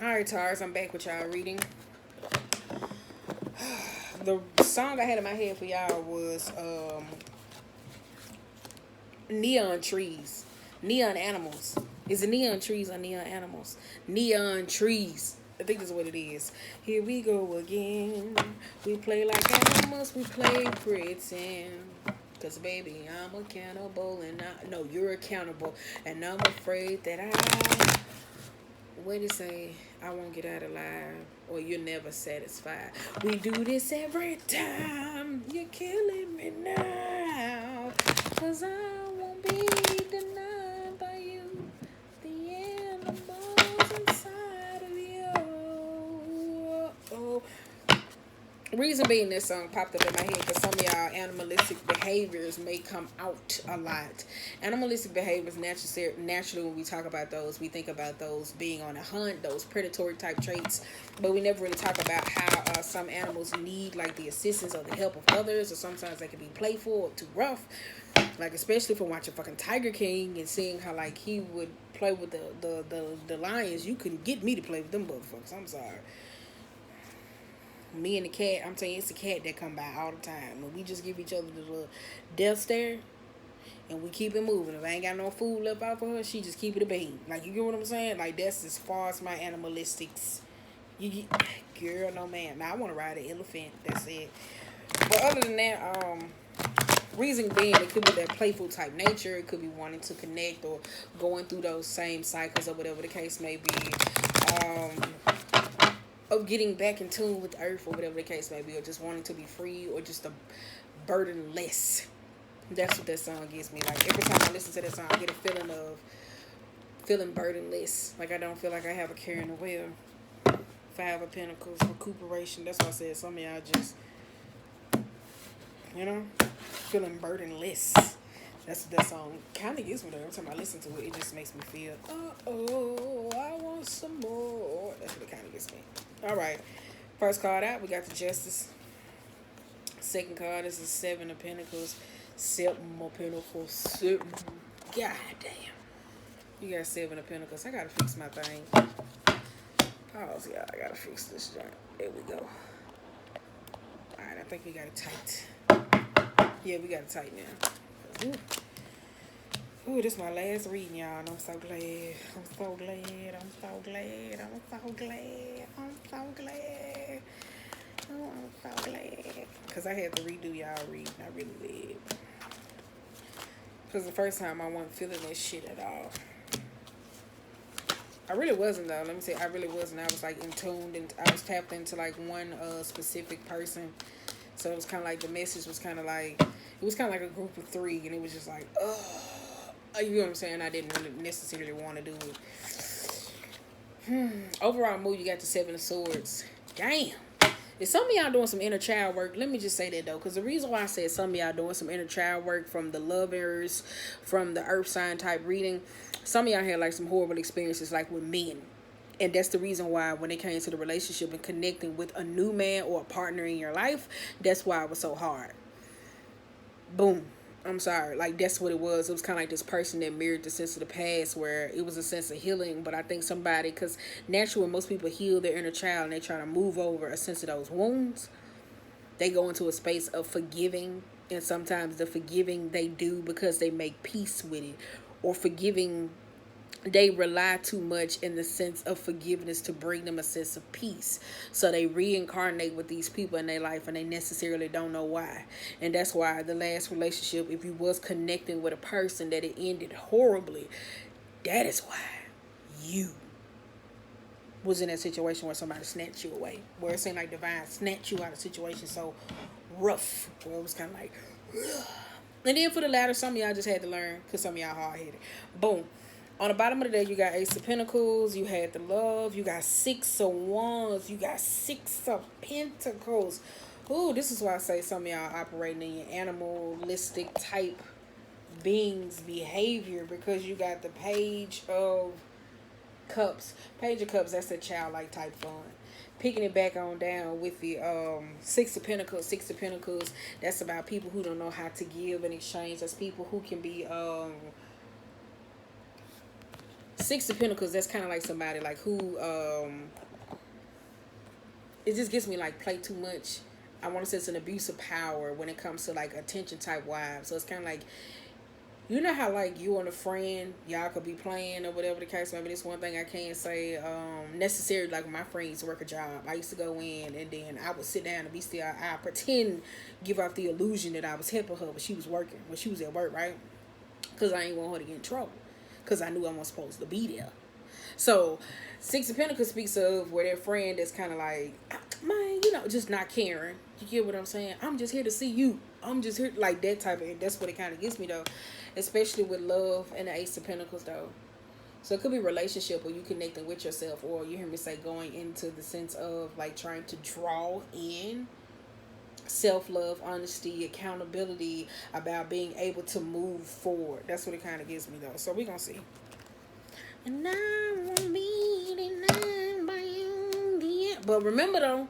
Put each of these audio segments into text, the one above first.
Alright, Taurus, I'm back with y'all reading. The song I had in my head for y'all was Neon Trees. Neon Animals. Is it Neon Trees or Neon Animals? Neon Trees. I think that's what it is. Here we go again. We play like animals. We play pretend. Cause baby, I'm accountable and no, you're accountable. And I'm afraid that what it say? I won't get out alive, or you're never satisfied. We do this every time. You're killing me now, cause I won't be denied by you. The animals inside of you. Oh, reason being this song popped up in my head because some of y'all animalistic behaviors may come out a lot. Animalistic behaviors naturally when we talk about those, we think about those being on a hunt, those predatory type traits, but we never really talk about how some animals need like the assistance or the help of others, or sometimes they can be playful or too rough. Like especially from watching fucking Tiger King and seeing how like he would play with the lions. You couldn't get me to play with them motherfuckers. I'm sorry. Me and the cat, I'm telling you, it's the cat that come by all the time. And we just give each other the little death stare and we keep it moving. If I ain't got no food left out for her, she just keep it a bean. Like, you get what I'm saying? Like, that's as far as my animalistics. Girl, no man. Now I want to ride an elephant. That's it. But other than that, reason being, it could be that playful type nature. It could be wanting to connect or going through those same cycles or whatever the case may be. Of getting back in tune with the earth or whatever the case may be, or just wanting to be free or just a burden less. That's what that song gives me. Like every time I listen to that song, I get a feeling of feeling burdenless. Like I don't feel like I have a care in the wheel. Five of Pentacles, recuperation. That's why I said some of y'all just, feeling burdenless. That's what that song kind of gives me though. Every time I listen to it, it just makes me feel, I want some more. That's what it kind of gives me. All right. First card out, we got the Justice. Second card is the Seven of Pentacles. Seven of Pentacles. Seven. God damn. You got Seven of Pentacles. I gotta fix my thing. Pause, y'all. I gotta fix this joint. There we go. Alright, I think we got it tight. Yeah, we got it tight now. Ooh, this is my last reading, y'all. And I'm so glad. I'm so glad. I'm so glad. I'm so glad. I'm so glad. Oh, I'm so glad. Because I had to redo y'all reading. I really did. Because the first time I wasn't feeling this shit at all. I really wasn't, though. Let me say, I really wasn't. I was like in tuned and I was tapped into like one specific person. So it was kind of like the message was kind of like, it was kind of like a group of three. And it was just like, you know what I'm saying? I didn't really necessarily want to do it. Overall mood, you got the Seven of Swords. Damn. If some of y'all doing some inner child work, let me just say that though, because the reason why I said some of y'all doing some inner child work from the lovers, from the earth sign type reading, some of y'all had like some horrible experiences like with men. And that's the reason why when it came to the relationship and connecting with a new man or a partner in your life, that's why it was so hard. Boom. I'm sorry. Like, that's what it was. It was kind of like this person that mirrored the sense of the past where it was a sense of healing. But I think somebody, because naturally when most people heal their inner child and they try to move over a sense of those wounds, they go into a space of forgiving. And sometimes the forgiving they do because they make peace with it. Or forgiving, they rely too much in the sense of forgiveness to bring them a sense of peace. So they reincarnate with these people in their life and they necessarily don't know why. And that's why the last relationship, if you was connecting with a person that it ended horribly, that is why you was in that situation where somebody snatched you away. Where it seemed like divine snatched you out of a situation so rough. Where it was kind of like, ugh. And then for the latter, some of y'all just had to learn because some of y'all hard-headed. Boom. On the bottom of the deck, you got Ace of Pentacles. You had the Love. You got Six of Wands. You got Six of Pentacles. Ooh, this is why I say some of y'all operating in your animalistic type beings behavior, because you got the Page of Cups. Page of Cups, that's a childlike type fun. Picking it back on down with the Six of Pentacles. Six of Pentacles, that's about people who don't know how to give in exchange. That's people who can be Six of Pentacles, that's kind of like somebody like who, it just gets me like play too much. I want to say it's an abuse of power when it comes to like attention type wives. So it's kind of like, you know how like you and a friend, y'all could be playing or whatever the case may be. This one thing I can't say necessarily, like my friend used to work a job. I used to go in and then I would sit down and be still. I pretend, give off the illusion that I was helping her when she was working, when she was at work, right? Because I ain't want her to get in trouble. Because I knew I wasn't supposed to be there. So, Six of Pentacles speaks of where that friend is kind of like, man, you know, just not caring. You get what I'm saying? I'm just here to see you. I'm just here, like that type of, that's what it kind of gets me though. Especially with love and the Ace of Pentacles though. So it could be relationship or you connecting with yourself, or you hear me say going into the sense of like trying to draw in self-love, honesty, accountability, about being able to move forward. That's what it kind of gives me though. So we're going to see. And I won't be denied by you. Yeah. But remember though,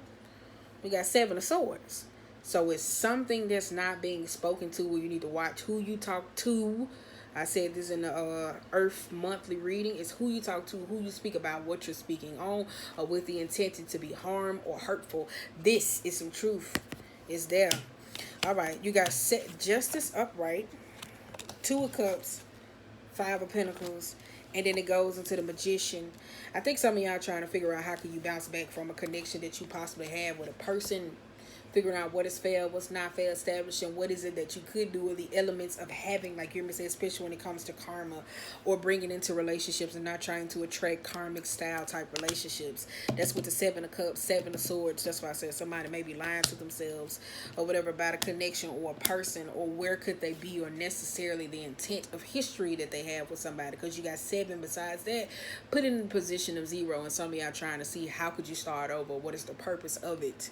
we got Seven of Swords. So it's something that's not being spoken to, where you need to watch who you talk to. I said this in the Earth Monthly reading. It's who you talk to, who you speak about, what you're speaking on, or with the intention to be harm or hurtful. This is some truth. It's there. All right. You got set Justice upright, Two of Cups, Five of Pentacles, and then it goes into the Magician. I think some of y'all trying to figure out how can you bounce back from a connection that you possibly have with a person, figuring out what is fair, what's not fair, establishing what is it that you could do, or the elements of having, like you're saying, especially when it comes to karma, or bringing into relationships and not trying to attract karmic style type relationships. That's with the Seven of Cups, Seven of Swords. That's why I said somebody may be lying to themselves or whatever about a connection or a person, or where could they be, or necessarily the intent of history that they have with somebody. Because you got seven besides that, put it in the position of zero, and some of y'all trying to see how could you start over, what is the purpose of it.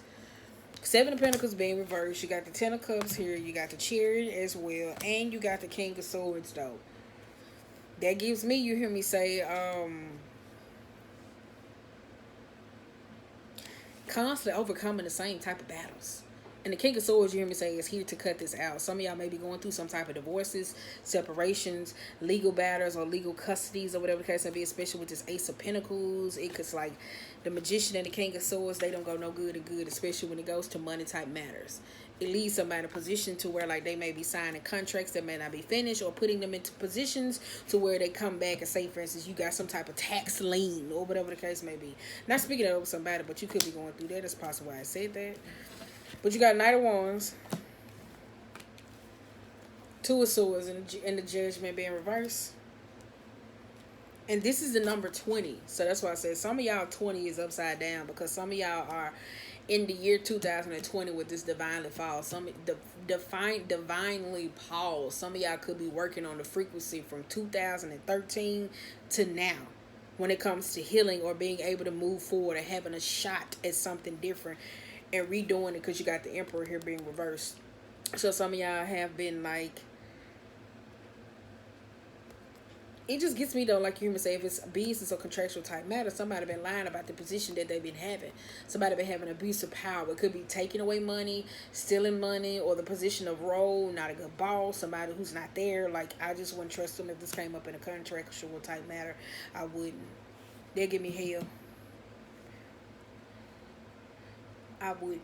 Seven of Pentacles being reversed. You got the Ten of Cups here. You got the Chariot as well. And you got the King of Swords, though. That gives me, you hear me say, constantly overcoming the same type of battles. And the King of Swords, you hear me say, is here to cut this out. Some of y'all may be going through some type of divorces, separations, legal battles, or legal custodies, or whatever the case may be, especially with this Ace of Pentacles. It's like the Magician and the King of Swords, they don't go no good and good, especially when it goes to money type matters. It leads somebody in a position to where like they may be signing contracts that may not be finished, or putting them into positions to where they come back and say, for instance, you got some type of tax lien or whatever the case may be. Not speaking over somebody, but you could be going through that. That's possible why I said that. But you got Knight of Wands, Two of Swords, and the Judgment being reversed. And this is the number 20. So that's why I said some of y'all 20 is upside down, because some of y'all are in the year 2020 with this divinely fall. Some divinely paused. Some of y'all could be working on the frequency from 2013 to now, when it comes to healing or being able to move forward or having a shot at something different and redoing it, because you got the Emperor here being reversed. So some of y'all have been like, it just gets me though, like you say, if it's business or contractual type matter, somebody been lying about the position that they've been having. Somebody been having abuse of power. It could be taking away money, stealing money, or the position of role, not a good boss, somebody who's not there. Like, I just wouldn't trust them if this came up in a contractual type matter. I wouldn't. They'll give me hell. I wouldn't.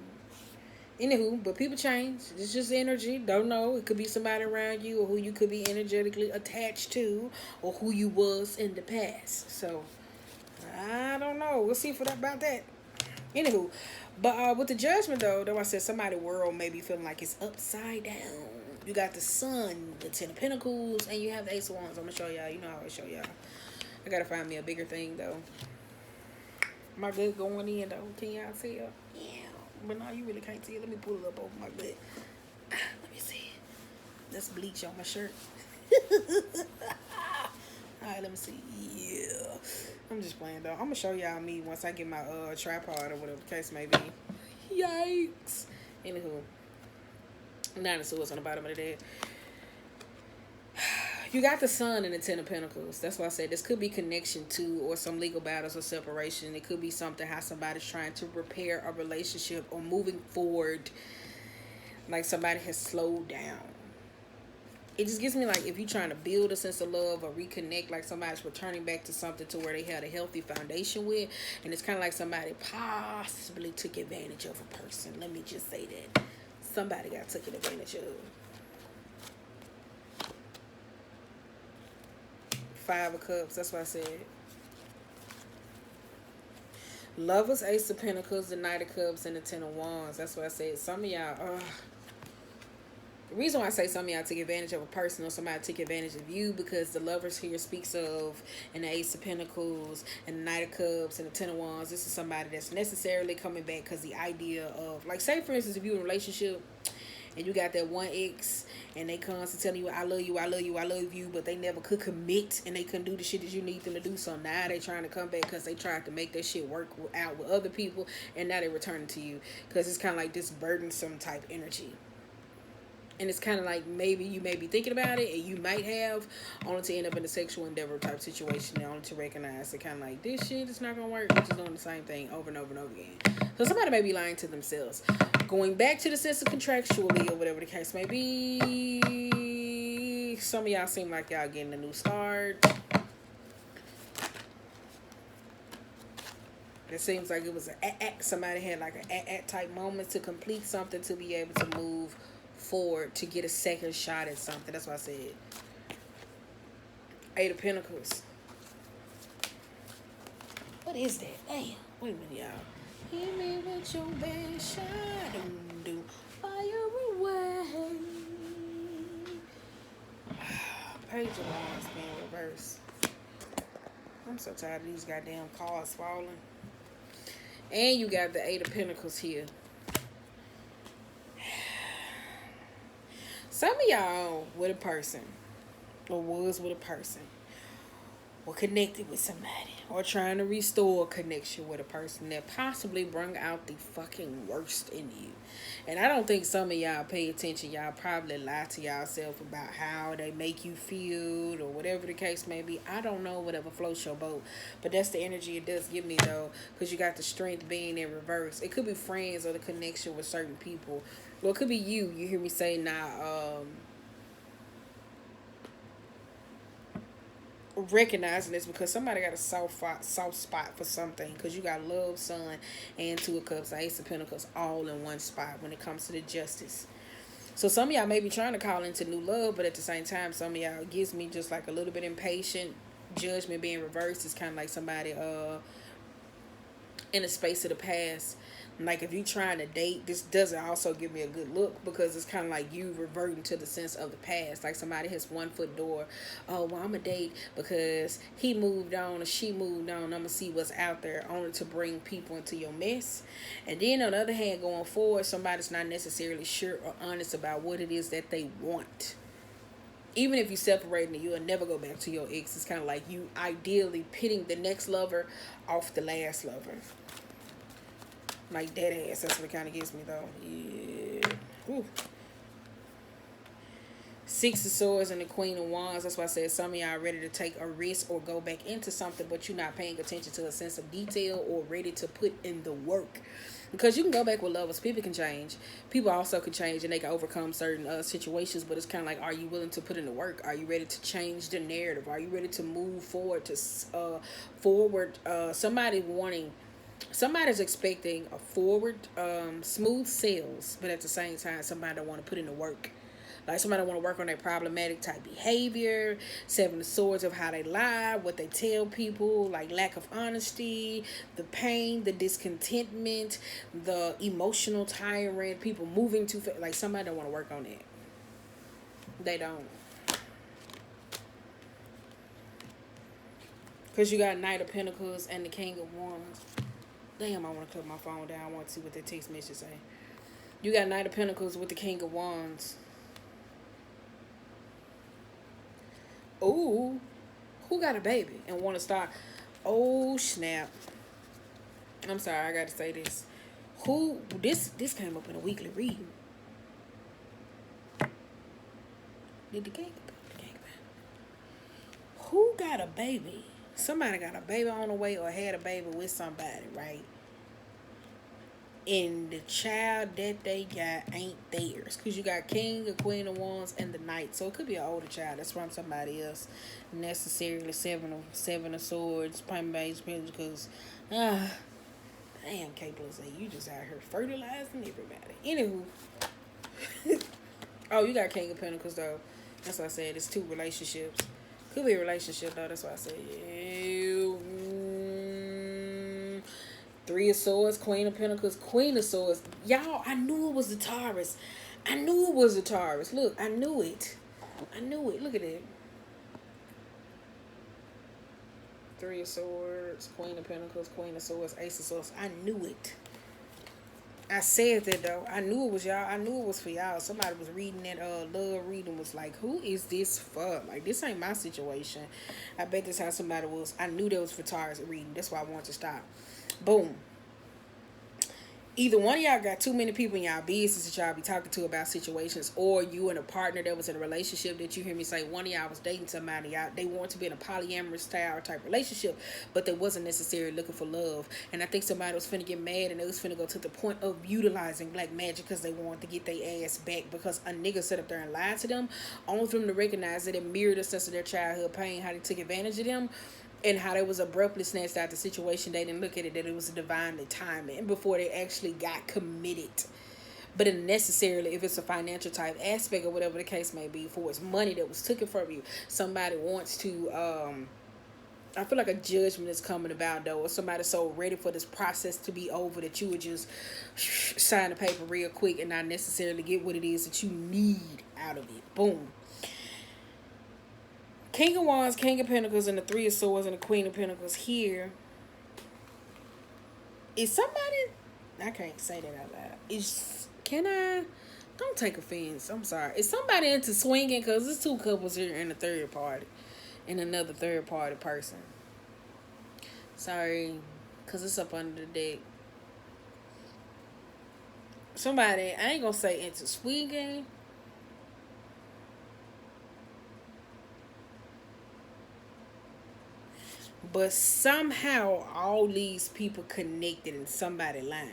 Anywho, but people change. It's just energy. Don't know. It could be somebody around you, or who you could be energetically attached to, or who you was in the past. So, I don't know. We'll see about that. Anywho, but with the Judgment though, I said somebody's world may be feeling like it's upside down. You got the Sun, the Ten of Pentacles, and you have the Ace of Wands. I'm going to show y'all. You know I always show y'all. I got to find me a bigger thing though. My gut going in though. Can y'all tell? Yeah. But no, you really can't see it. Let me pull it up over my butt. Let me see. That's bleach on my shirt. Alright, let me see. Yeah. I'm just playing though. I'm gonna show y'all me once I get my tripod or whatever the case may be. Yikes. Anywho. Nine of Swords on the bottom of the deck. You got the Sun and the Ten of Pentacles. That's why I said this could be connection to, or some legal battles or separation. It could be something how somebody's trying to repair a relationship or moving forward. Like somebody has slowed down. it just gives me like if you're trying to build a sense of love or reconnect, like somebody's returning back to something to where they had a healthy foundation with, and it's kind of like somebody possibly took advantage of a person. Let me just say that somebody got taken advantage of. Five of Cups. That's what I said. Lovers, Ace of Pentacles, the Knight of Cups, and the Ten of Wands. That's what I said. Some of y'all, the reason why I say some of y'all take advantage of a person or somebody take advantage of you, because the Lovers here speaks of, and the Ace of Pentacles, and the Knight of Cups, and the Ten of Wands. This is somebody that's necessarily coming back because the idea of, like, say for instance, if you're in a relationship and you got that one ex and they constantly telling you, I love you, I love you, I love you, but they never could commit and they couldn't do the shit that you need them to do. So now they trying to come back because they tried to make that shit work out with other people, and now they returning to you because it's kind of like this burdensome type energy. And it's kind of like maybe you may be thinking about it and you might have, only to end up in a sexual endeavor type situation, and only to recognize it kind of like this shit is not going to work. We're just doing the same thing over and over and over again. So somebody may be lying to themselves. Going back to the sense of contractually or whatever the case may be, some of y'all seem like y'all getting a new start. It seems like it was somebody had like a type moment to complete something, to be able to move forward, to get a second shot at something. That's what I said. Eight of Pentacles. What is that? Damn. Wait a minute, y'all. Hit me with your best shot. Do fire away. Page of Wands being reversed. I'm so tired of these goddamn cards falling. And you got the Eight of Pentacles here. Some of y'all with a person, or was with a person, or connected with somebody, or trying to restore a connection with a person that possibly bring out the fucking worst in you. And I don't think some of y'all pay attention. Y'all probably lie to yourself about how they make you feel or whatever the case may be. I don't know, whatever floats your boat. But that's the energy it does give me, though, because you got the Strength being in reverse. It could be friends or the connection with certain people. Well, it could be you. You hear me say now, recognizing this because somebody got a soft spot for something, because you got Love, Sun, and Two of Cups, Ace of Pentacles all in one spot when it comes to the Justice. So some of y'all may be trying to call into new love, but at the same time, some of y'all gives me just like a little bit impatient. Judgment being reversed is kind of like somebody in a space of the past. Like if you trying to date, this doesn't also give me a good look, because it's kind of like you reverting to the sense of the past. Like somebody has one foot door. Oh, well, I'm a date because he moved on or she moved on. I'm going to see what's out there, only to bring people into your mess. And then on the other hand, going forward, somebody's not necessarily sure or honest about what it is that they want. Even if you separate and you'll never go back to your ex, it's kind of like you ideally pitting the next lover off the last lover. Like dead ass. That's what it kind of gives me, though. Yeah. Whew. Six of Swords and the Queen of Wands. That's why I said some of y'all are ready to take a risk or go back into something, but you're not paying attention to a sense of detail or ready to put in the work. Because you can go back with lovers. People can change. People also can change and they can overcome certain situations, but it's kind of like, are you willing to put in the work? Are you ready to change the narrative? Are you ready to move forward somebody's expecting a forward, smooth sales, but at the same time, somebody don't want to put in the work. Like somebody want to work on their problematic type behavior, Seven of Swords of how they lie, what they tell people, like lack of honesty, the pain, the discontentment, the emotional tyrant, people moving too fast. Like somebody don't want to work on it. They don't. Because you got Knight of Pentacles and the King of Wands. Damn, I want to cut my phone down. I want to see what the text message say. You got Knight of Pentacles with the King of Wands. Ooh, who got a baby and want to start? Oh, snap. I'm sorry, I got to say this. This came up in a weekly reading. Did the king who got a baby? Somebody got a baby on the way or had a baby with somebody, right? And the child that they got ain't theirs. Because you got King or Queen of Wands and the Knight. So it could be an older child. That's from somebody else. Necessarily seven of Swords. Pine base because damn K plus A. You just out here fertilizing everybody. Anywho. Oh, you got King of Pentacles though. That's what I said. It's two relationships. Could be a relationship though. That's why I said Three of Swords, Queen of Pentacles, Queen of Swords. Y'all, I knew it was the Taurus. I knew it was the Taurus. Look, I knew it. I knew it. Look at it. Three of Swords, Queen of Pentacles, Queen of Swords, Ace of Swords. I knew it. I said that though. I knew it was y'all. I knew it was for y'all. Somebody was reading that love reading was like, who is this for? Like, this ain't my situation. I bet that's how somebody was. I knew that was for Taurus reading. That's why I wanted to stop. Boom. Either one of y'all got too many people in y'all business that y'all be talking to about situations, or you and a partner that was in a relationship that you hear me say one of y'all was dating somebody, y'all they want to be in a polyamorous style type relationship, but they wasn't necessarily looking for love. And I think somebody was finna get mad and they was finna go to the point of utilizing black magic because they wanted to get their ass back because a nigga sat up there and lied to them, only for them to recognize that it mirrored a sense of their childhood pain, how they took advantage of them. And how they was abruptly snatched out the situation. They didn't look at it that it was a divine timing before they actually got committed. But it necessarily, if it's a financial type aspect or whatever the case may be, for it's money that was taken from you, somebody wants to, I feel like a judgment is coming about though, or somebody so ready for this process to be over that you would just sign the paper real quick and not necessarily get what it is that you need out of it. Boom. King of Wands, King of Pentacles, and the Three of Swords, and the Queen of Pentacles here. Is somebody... I can't say that out loud. Can I... Don't take offense. I'm sorry. Is somebody into swinging? Because there's two couples here and a third party. And another third party person. Sorry. Because it's up under the deck. Somebody... I ain't going to say into swinging. But somehow all these people connected in somebody's line.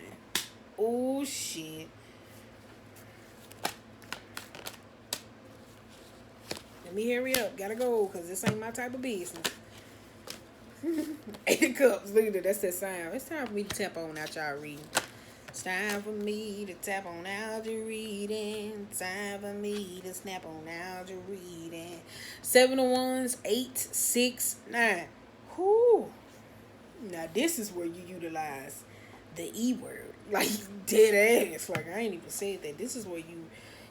Oh shit. Let me hurry up. Gotta go because this ain't my type of business. 8 of Cups. Look at that. That's that sound. It's time for me to tap on out y'all reading. It's time for me to tap on out your reading. Time for me to snap on out your reading. 7 of Wands, 8, 6, 9. Whew. Now this is where you utilize the E word. Like dead ass. Like I ain't even said that. This is where you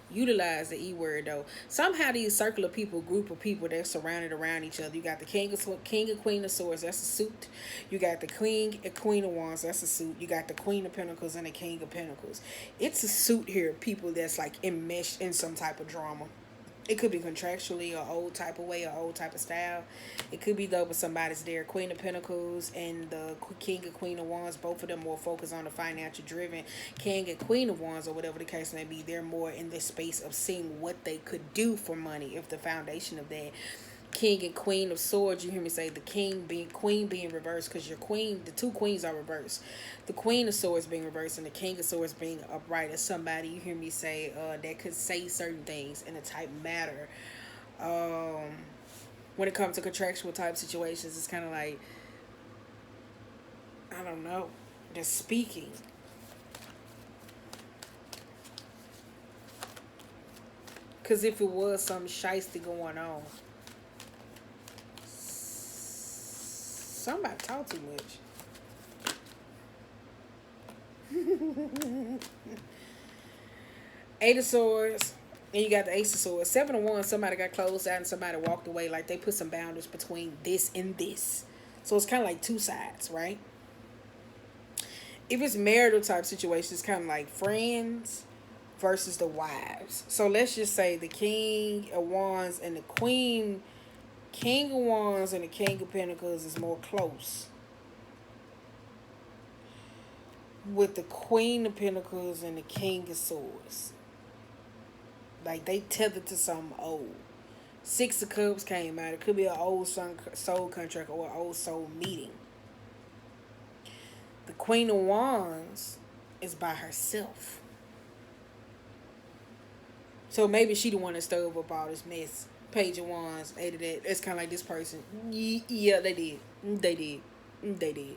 utilize the E word though. Somehow these circle of people, group of people that's surrounded around each other. You got the King and Queen of Swords, that's a suit. You got the King and Queen of Wands, that's a suit. You got the Queen of Pentacles and the King of Pentacles. It's a suit here of people that's like enmeshed in some type of drama. It could be contractually or old type of way or old type of style. It could be though, but somebody's there. Queen of Pentacles and the King and Queen of Wands, both of them more focused on the financial driven. King and Queen of Wands, or whatever the case may be, they're more in the space of seeing what they could do for money if the foundation of that. King and Queen of Swords, you hear me say the Queen being reversed because your queen, the two queens are reversed. The Queen of Swords being reversed and the King of Swords being upright as somebody, you hear me say, that could say certain things in a type matter. When it comes to contractual type situations, it's kind of like, I don't know, they're speaking. Because if it was some shiesty going on, somebody talk too much. 8 of Swords. And you got the Ace of Swords. 7 of Wands. Somebody got closed out and somebody walked away. Like they put some boundaries between this and this. So it's kind of like two sides, right? If it's marital type situation, it's kind of like friends versus the wives. So let's just say the King of Wands and the King of Wands and the King of Pentacles is more close with the Queen of Pentacles and the King of Swords. Like they tethered to something old. 6 of Cups came out. It could be an old soul contract or an old soul meeting. The Queen of Wands is by herself. So maybe she the one that stirred up all this mess. Page of Wands, eight of that. It's kind of like this person. Yeah, they did. They did. They did.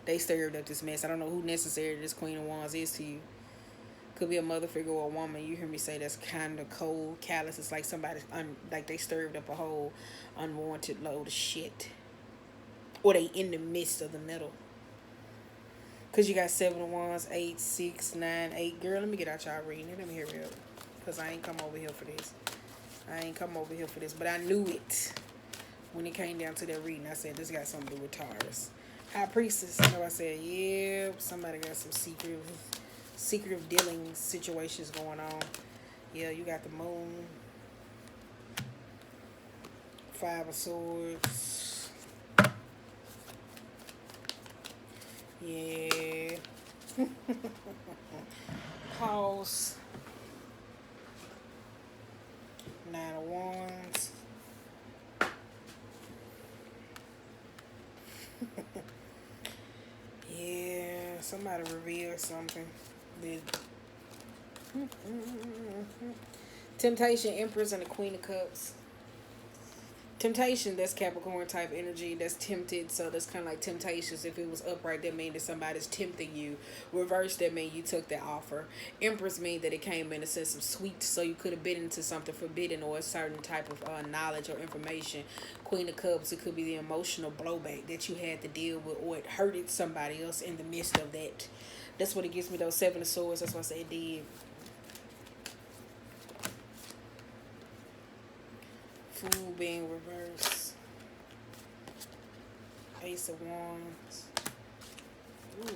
They stirred up this mess. I don't know who necessary this Queen of Wands is to you. Could be a mother figure or a woman. You hear me say that's kind of cold, callous. It's like somebody, like they stirred up a whole unwarranted load of shit. Or they in the midst of the middle. Because you got 7 of Wands, 8, 6, 9, 8. Girl, let me get out y'all reading. Let me hear it up. Because I ain't come over here for this. But I knew it. When it came down to that reading, I said, this got something to do with Taurus. High Priestess. So I said, yeah, somebody got some secretive dealing situations going on. Yeah, you got the Moon. 5 of Swords. Yeah. House. 9 of Wands. Yeah, somebody revealed something. Temptation, Empress, and the Queen of Cups. Temptation, that's Capricorn type energy. That's tempted, so that's kind of like temptations. If it was upright, that means that somebody's tempting you. Reverse, that means you took that offer. Empress means that it came in a sense of sweet, so you could have been into something forbidden or a certain type of knowledge or information. Queen of Cups, it could be the emotional blowback that you had to deal with, or it hurted somebody else in the midst of that. That's what it gives me, those 7 of Swords. That's why I say it did. Fool being reversed. Ace of Wands. Ooh,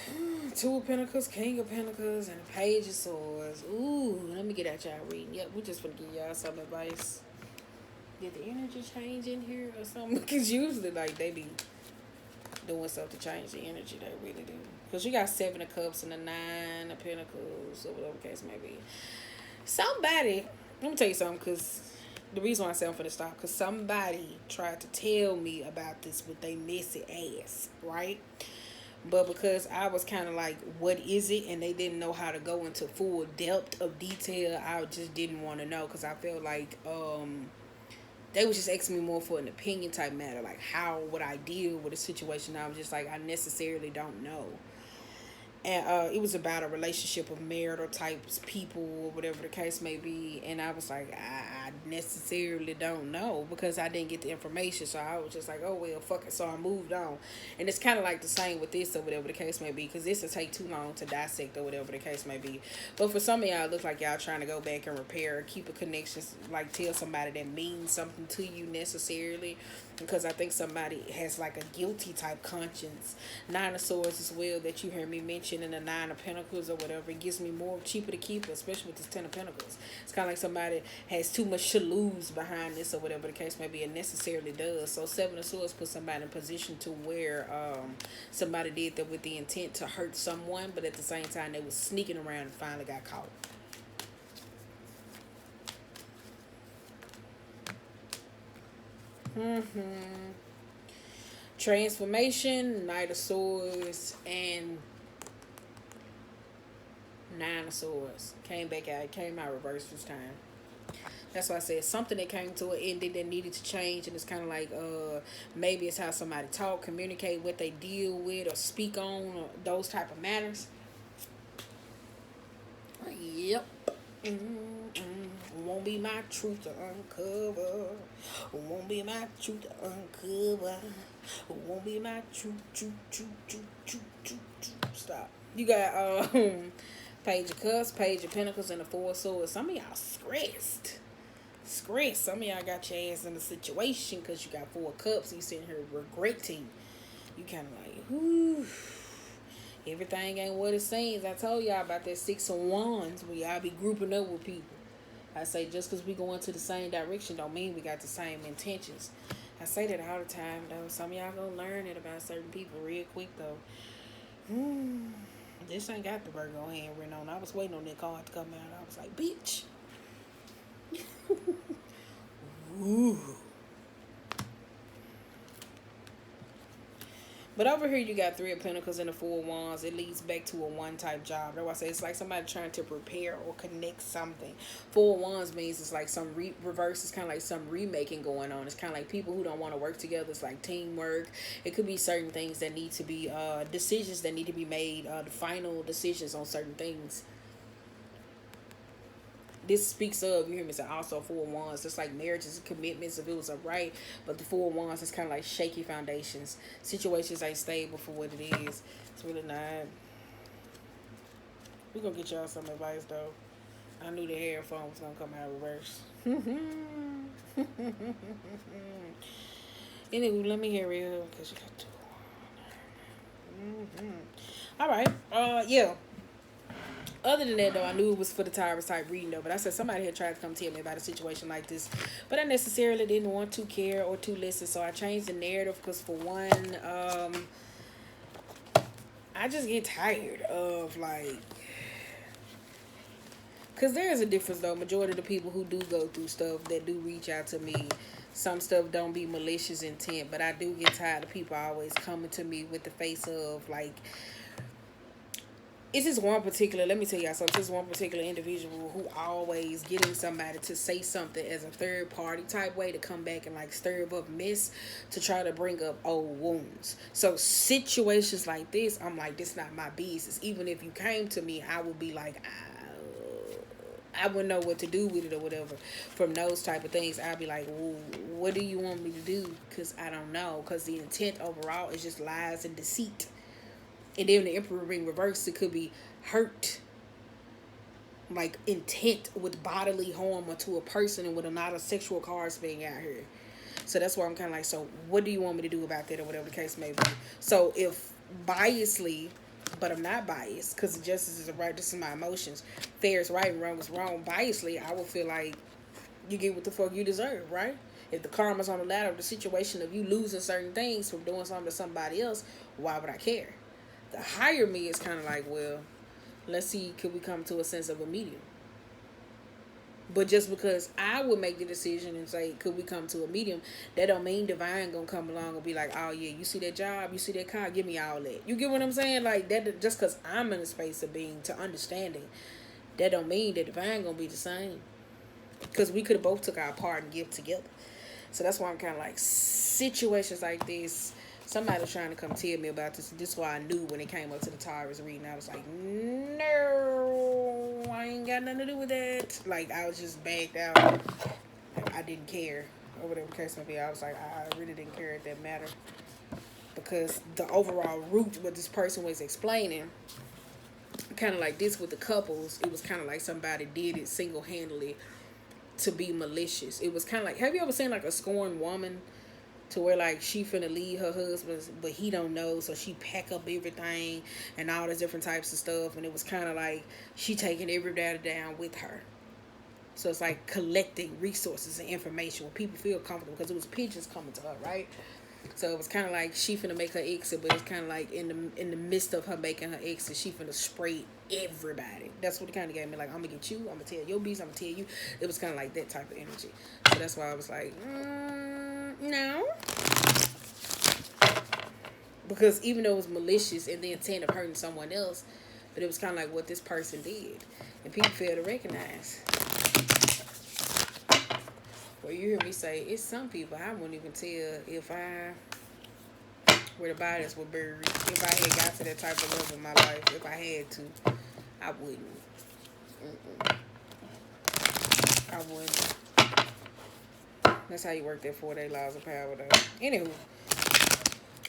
yeah. 2 of Pentacles, King of Pentacles, and a Page of Swords. Ooh, let me get at y'all reading. Yep, we just gonna give y'all some advice. Did the energy change in here or something? Because usually, like, they be doing stuff to change the energy. They really do. Because you got 7 of Cups and a 9 of Pentacles, or whatever the case may be. Somebody, let me tell you something, because the reason why I say I'm finna stop, because somebody tried to tell me about this with they messy ass, right? But because I was kind of like, what is it? And they didn't know how to go into full depth of detail, I just didn't want to know, because I felt like, they was just asking me more for an opinion type matter, like how would I deal with a situation. I was just like, I necessarily don't know. And it was about a relationship of marital types people or whatever the case may be, and I was like, I necessarily don't know, because I didn't get the information. So I was just like, oh well, fuck it. So I moved on. And it's kind of like the same with this or whatever the case may be, because this will take too long to dissect or whatever the case may be. But for some of y'all, it looks like y'all trying to go back and repair, keep a connection, like tell somebody that means something to you necessarily, because I think somebody has like a guilty type conscience. 9 of Swords as well that you hear me mention, in the 9 of Pentacles or whatever. It gives me more cheaper to keep, especially with this 10 of Pentacles. It's kind of like somebody has too much to lose behind this or whatever the case may be. It necessarily does. So 7 of Swords puts somebody in a position to where somebody did that with the intent to hurt someone, but at the same time they was sneaking around and finally got caught. Transformation, Knight of Swords, and 9 of Swords. Came back out. It came out reversed this time. That's why I said something that came to an ending that needed to change, and it's kind of like maybe it's how somebody talk, communicate, what they deal with or speak on, or those type of matters. Yep. Won't be my truth to uncover. Won't be my truth to uncover. Won't be my truth. Stop. You got Page of Cups, Page of Pentacles, and the 4 of Swords. Some of y'all stressed. Some of y'all got your ass in a situation because you got 4 of Cups. You sitting here regretting. You kind of like, whoo. Everything ain't what it seems. I told y'all about that 6 of Wands where y'all be grouping up with people. I say just because we go into the same direction don't mean we got the same intentions. I say that all the time, though. Some of y'all gonna learn it about certain people real quick, though. This ain't got the Virgo hand written on. I was waiting on that card to come out. I was like, bitch. Ooh. But over here, you got Three of Pentacles and the Four of Wands. It leads back to a one type job. That's why I say it's like somebody trying to prepare or connect something. Four of Wands means it's like some reverse. It's kind of like some remaking going on. It's kind of like people who don't want to work together. It's like teamwork. It could be certain things that need to be, decisions that need to be made, the final decisions on certain things. This speaks of, you hear me say, also Four of Wands. It's like marriages and commitments if it was a right, but the Four of Wands is kind of like shaky foundations. Situations ain't stable for what it is. It's really not. We're gonna get y'all some advice though. I knew the headphone was gonna come out reverse. Anyway, let me hear it because you got two. All right. Yeah. Other than that, though, I knew it was for the Taurus type reading, though. But I said somebody had tried to come tell me about a situation like this. But I necessarily didn't want to care or to listen. So I changed the narrative because, for one, I just get tired of, like... Because there is a difference, though. Majority of the people who do go through stuff that do reach out to me, some stuff don't be malicious intent. But I do get tired of people always coming to me with the face of, like... It's just one particular, let me tell y'all something, this one particular individual who always getting somebody to say something as a third party type way to come back and like stir up mess to try to bring up old wounds. So situations like this, I'm like, this not my business. Even if you came to me, I would be like, I wouldn't know what to do with it or whatever. From those type of things, I'd be like, well, what do you want me to do? Because I don't know. Because the intent overall is just lies and deceit. And then the Emperor ring reversed, it could be hurt, like intent with bodily harm or to a person, and with a lot of sexual cards being out here. So that's why I'm kind of like, so what do you want me to do about that or whatever the case may be? So if biasly, but I'm not biased because justice is right, this is my emotions. Fair is right and wrong is wrong. Biasly, I will feel like you get what the fuck you deserve, right? If the karma's on the ladder of the situation of you losing certain things from doing something to somebody else, why would I care? The higher me is kind of like, well, let's see, could we come to a sense of a medium? But just because I would make the decision and say, could we come to a medium, that don't mean divine gonna come along and be like, oh yeah, you see that job, you see that car, give me all that. You get what I'm saying? Like that, just because I'm in a space of being to understanding, that don't mean that divine gonna be the same. Because we could have both took our part and give together. So that's why I'm kind of like, situations like this, somebody was trying to come tell me about this. This is why I knew when it came up to the Taurus reading. I was like, no, I ain't got nothing to do with that. Like, I was just backed out. Like, I didn't care. Or whatever the case may be. I was like, I really didn't care if that mattered. Because the overall root, what this person was explaining, kind of like this with the couples, it was kind of like somebody did it single-handedly to be malicious. It was kind of like, have you ever seen like a scorned woman? To where like she finna leave her husband, but he don't know, so she pack up everything and all these different types of stuff, and it was kind of like she taking everybody down with her. So it's like collecting resources and information where people feel comfortable because it was pigeons coming to her, right? So it was kind of like she finna make her exit, but it's kind of like in the midst of her making her exit, she finna spray everybody. That's what it kind of gave me. Like, I'm gonna get you, I'm gonna tell your beast, I'm gonna tell you. It was kind of like that type of energy. So that's why I was like, no. Because even though it was malicious and the intent of hurting someone else, but it was kind of like what this person did. And people fail to recognize. Well, you hear me say, it's some people I wouldn't even tell if where the bodies were buried. If I had got to that type of level in my life, if I had to, I wouldn't. I wouldn't. That's how you work that 4-day laws of power, though. Anywho.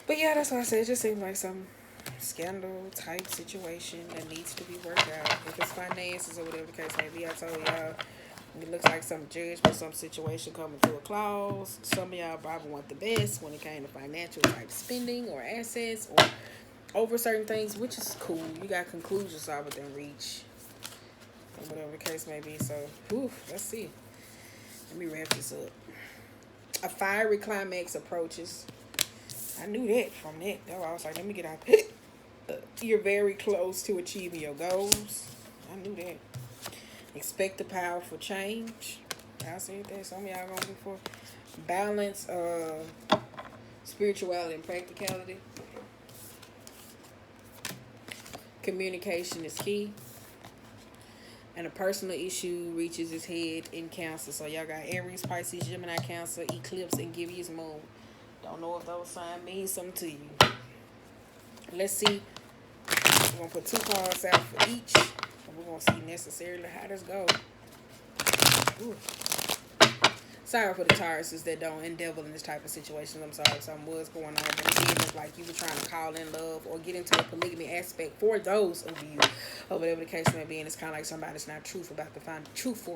But yeah, that's what I said. It just seemed like some scandal type situation that needs to be worked out. If it's finances or whatever the case may be, I told y'all, it looks like some judgment, some situation coming to a close. Some of y'all probably want the best when it came to financial type spending or assets or over certain things, which is cool. You got conclusions out within reach or whatever the case may be. So, let's see. Let me wrap this up. A fiery climax approaches. I knew that from that. That's why I was like, let me get out. You're very close to achieving your goals. I knew that. Expect a powerful change. I said that. Some of y'all gonna be for balance, spirituality and practicality. Communication is key. And a personal issue reaches its head in Cancer. So y'all got Aries, Pisces, Gemini, Cancer, Eclipse, and Gibbous Moon. Don't know if those signs mean something to you. Let's see. We're going to put 2 cards out for each. And we're going to see necessarily how this goes. Ooh. Sorry for the Tauruses that don't endeavor in this type of situation. I'm sorry if something was going on. But it did look like you were trying to call in love or get into a polygamy aspect for those of you, or whatever the case may be. And it's kind of like somebody's not truthful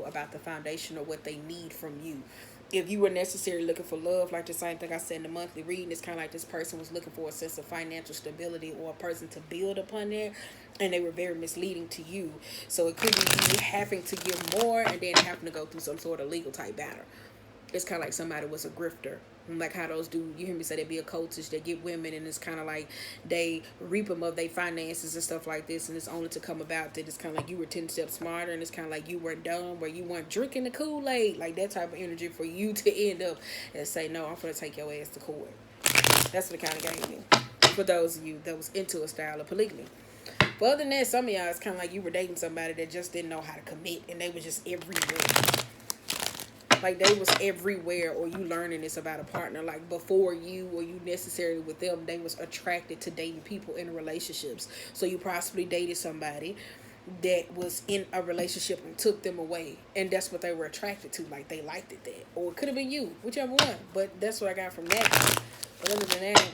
about the foundation of what they need from you. If you were necessarily looking for love, like the same thing I said in the monthly reading, it's kind of like this person was looking for a sense of financial stability or a person to build upon that, and they were very misleading to you. So it could be you having to give more and then having to go through some sort of legal type battle. It's kind of like somebody was a grifter. Like how those do, you hear me say they be a cultist, they get women, and it's kind of like they reap them of their finances and stuff like this, and it's only to come about that it's kind of like you were 10 steps smarter, and it's kind of like you were dumb, where you weren't drinking the Kool-Aid, like that type of energy for you to end up and say, no, I'm going to take your ass to court. That's what it kind of gave me. For those of you that was into a style of polygamy. But other than that, some of y'all, it's kind of like you were dating somebody that just didn't know how to commit, and they was just everywhere. Like they was everywhere, or you learning this about a partner. Like before you or you necessarily with them, they was attracted to dating people in relationships. So you possibly dated somebody that was in a relationship and took them away, and that's what they were attracted to. Like they liked it that, or it could have been you, whichever one. But that's what I got from that. But other than that,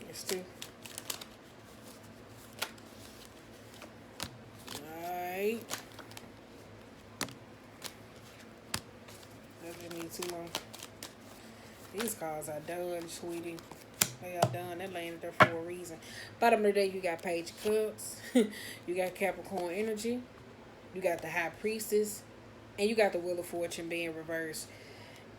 it's two. Alright. That didn't need too long. These cards are done, sweetie. They are done. They're laying there for a reason. Bottom of the day, you got Page of Cups. You got Capricorn energy. You got the High Priestess. And you got the Wheel of Fortune being reversed.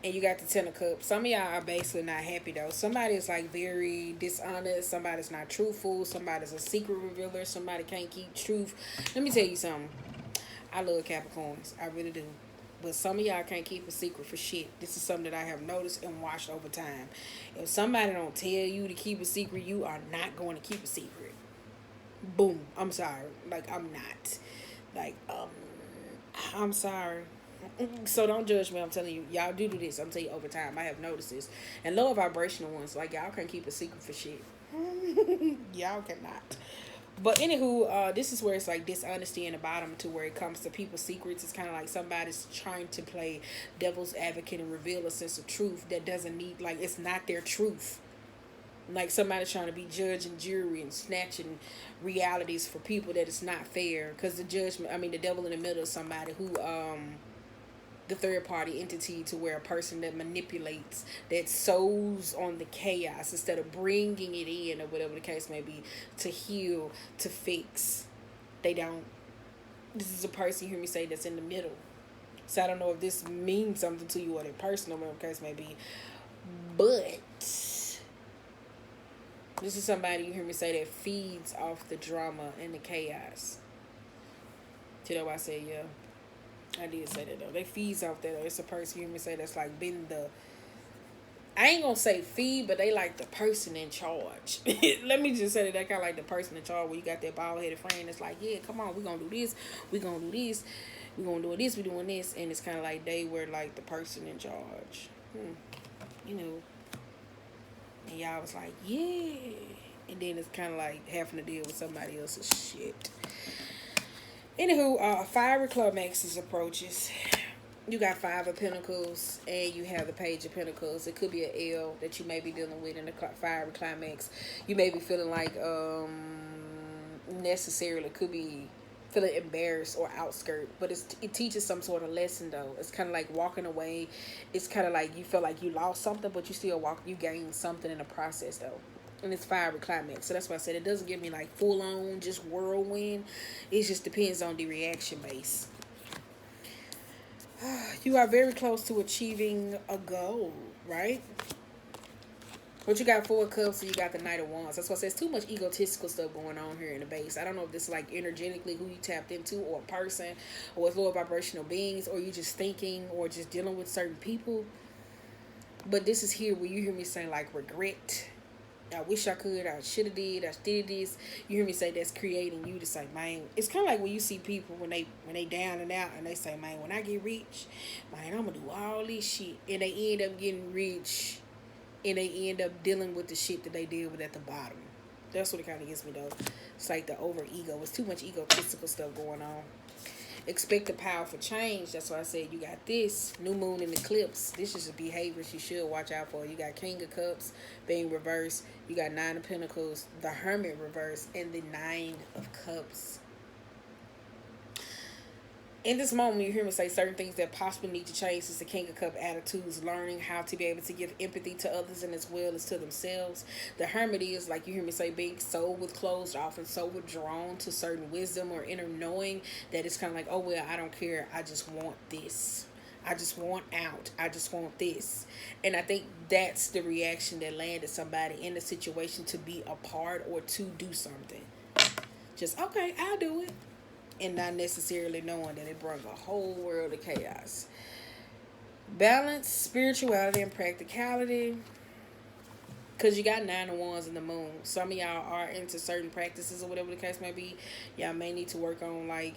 And you got the Ten of Cups. Some of y'all are basically not happy, though. Somebody is, like, very dishonest. Somebody's not truthful. Somebody's a secret revealer. Somebody can't keep truth. Let me tell you something. I love Capricorns. I really do. But some of y'all can't keep a secret for shit. This is something that I have noticed and watched over time. If somebody don't tell you to keep a secret, you are not going to keep a secret. Boom. I'm sorry. Like, I'm not. Like, I'm sorry. So don't judge me. I'm telling you. Y'all do this. I'm telling you over time. I have noticed this. And low vibrational ones, like, y'all can't keep a secret for shit. Y'all cannot. But anywho, this is where it's like dishonesty in the bottom to where it comes to people's secrets. It's kind of like somebody's trying to play devil's advocate and reveal a sense of truth that doesn't need, like, it's not their truth. Like somebody's trying to be judge and jury and snatching realities for people that it's not fair. Because the devil in the middle is somebody who, the third party entity, to where a person that manipulates, that sows on the chaos instead of bringing it in, or whatever the case may be, to heal, to fix. They don't. This is a person, you hear me say, that's in the middle. So I don't know if this means something to you or their personal, whatever the case may be. But this is somebody, you hear me say, that feeds off the drama and the chaos. You know why I say yeah. I did say that though. They feeds off that though. It's a person, you hear me say, that's like been the, I ain't gonna say feed, but they like the person in charge. Let me just say that they kind of like the person in charge, where you got that bald-headed friend that's like, yeah, come on, we're gonna do this, we're gonna do this, we're gonna do this, we're doing this. And it's kind of like they were like the person in charge. You know. And y'all was like, yeah. And then it's kind of like having to deal with somebody else's shit. Anywho, fiery climaxes approaches. You got 5 of Pentacles, and you have the Page of Pentacles. It could be an L that you may be dealing with in the fiery climax. You may be feeling like necessarily could be feeling embarrassed or outskirt, but it teaches some sort of lesson though. It's kind of like walking away. It's kind of like you feel like you lost something, but you still you gain something in the process though. And it's fiery climax. So that's why I said it doesn't give me like full on just whirlwind. It just depends on the reaction base. You are very close to achieving a goal, right? But you got 4 cups, and you got the Knight of Wands. That's why I say it's too much egotistical stuff going on here in the base. I don't know if this is like energetically who you tapped into, or a person, or it's lower vibrational beings, or you just thinking, or just dealing with certain people. But this is here where you hear me say like regret. I wish I could. I should have did. I did this. You hear me say that's creating you to say, man. It's kind of like when you see people when they down and out and they say, man, when I get rich, man, I'm gonna do all this shit, and they end up getting rich, and they end up dealing with the shit that they deal with at the bottom. That's what it kind of gets me though. It's like the over ego. It's too much egotistical stuff going on. Expect a powerful change. That's why I said you got this new moon and eclipse. This is a behaviors you should watch out for. You got King of Cups being reversed. You got Nine of Pentacles, the Hermit reversed, and the Nine of Cups. In this moment, you hear me say certain things that possibly need to change. Is the King of Cup attitudes, learning how to be able to give empathy to others and as well as to themselves. The Hermit is, like you hear me say, being so with closed off and so withdrawn to certain wisdom or inner knowing that it's kind of like, oh, well, I don't care. I just want this. I just want out. I just want this. And I think that's the reaction that landed somebody in the situation to be a part or to do something. Just, okay, I'll do it. And not necessarily knowing that it brought a whole world of chaos. Balance, spirituality, and practicality. Because you got 9 of Wands in the moon. Some of y'all are into certain practices or whatever the case may be. Y'all may need to work on like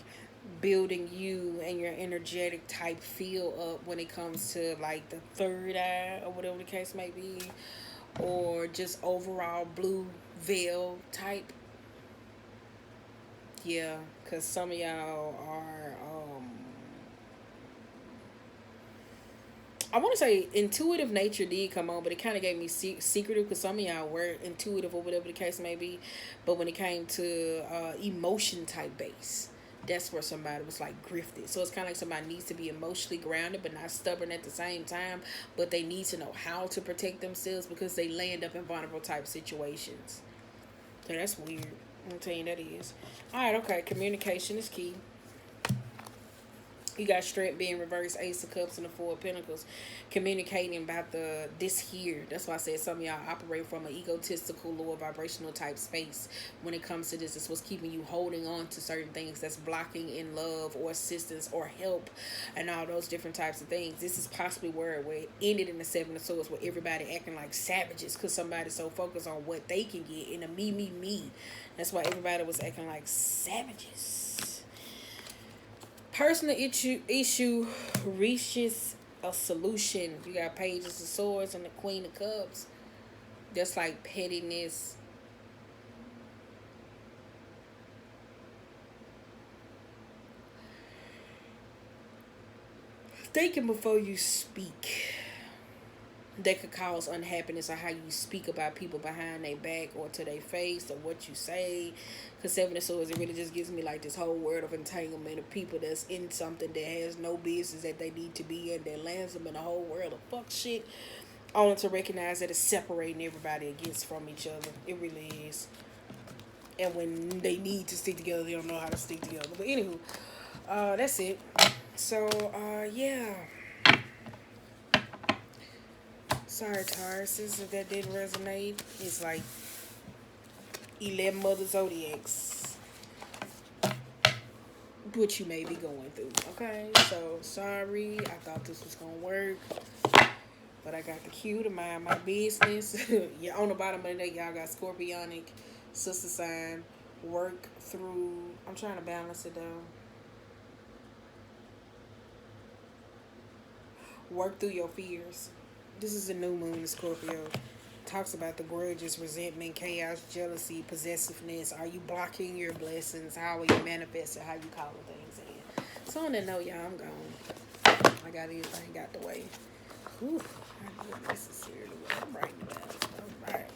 building you and your energetic type feel up when it comes to like the third eye or whatever the case may be. Or just overall blue veil type. Yeah, because some of y'all are, I want to say intuitive nature did come on, but it kind of gave me secretive because some of y'all were intuitive or whatever the case may be. But when it came to emotion type base, that's where somebody was like grifted. So it's kind of like somebody needs to be emotionally grounded but not stubborn at the same time. But they need to know how to protect themselves because they land up in vulnerable type situations. So that's weird. I'm telling you that is. Alright, okay. Communication is key. You got strength being reversed, Ace of Cups and the Four of Pentacles. Communicating about this here. That's why I said some of y'all operate from an egotistical, lower vibrational type space. When it comes to this, it's what's keeping you holding on to certain things that's blocking in love or assistance or help and all those different types of things. This is possibly where it ended in the Seven of Swords, where everybody acting like savages because somebody's so focused on what they can get in a me. That's why everybody was acting like savages. Personal issue reaches a solution. You got Pages of Swords and the Queen of Cups. That's like pettiness. Thinking before you speak. That could cause unhappiness, or how you speak about people behind their back or to their face, or what you say. Because Seven of Swords, it really just gives me like this whole world of entanglement of people that's in something that has no business that they need to be in, that lands them in a whole world of fuck shit, only to recognize that it's separating everybody against from each other. It really is. And when they need to stick together, they don't know how to stick together. But anywho, that's it. So, yeah. Sorry, Taurus, if that didn't resonate. It's like 11 other zodiacs, what you may be going through. Okay, so sorry. I thought this was gonna work, but I got the cue to mind my business. Yeah, on the bottom of the day, y'all got Scorpionic, sister sign. Work through. I'm trying to balance it down. Work through your fears. This is a new moon in Scorpio. Talks about the grudges, resentment, chaos, jealousy, possessiveness. Are you blocking your blessings? How are you manifesting? How you calling things in? So on that note, y'all, I'm gone. I got everything got the way. Whew, I not necessarily what I'm writing about. All right.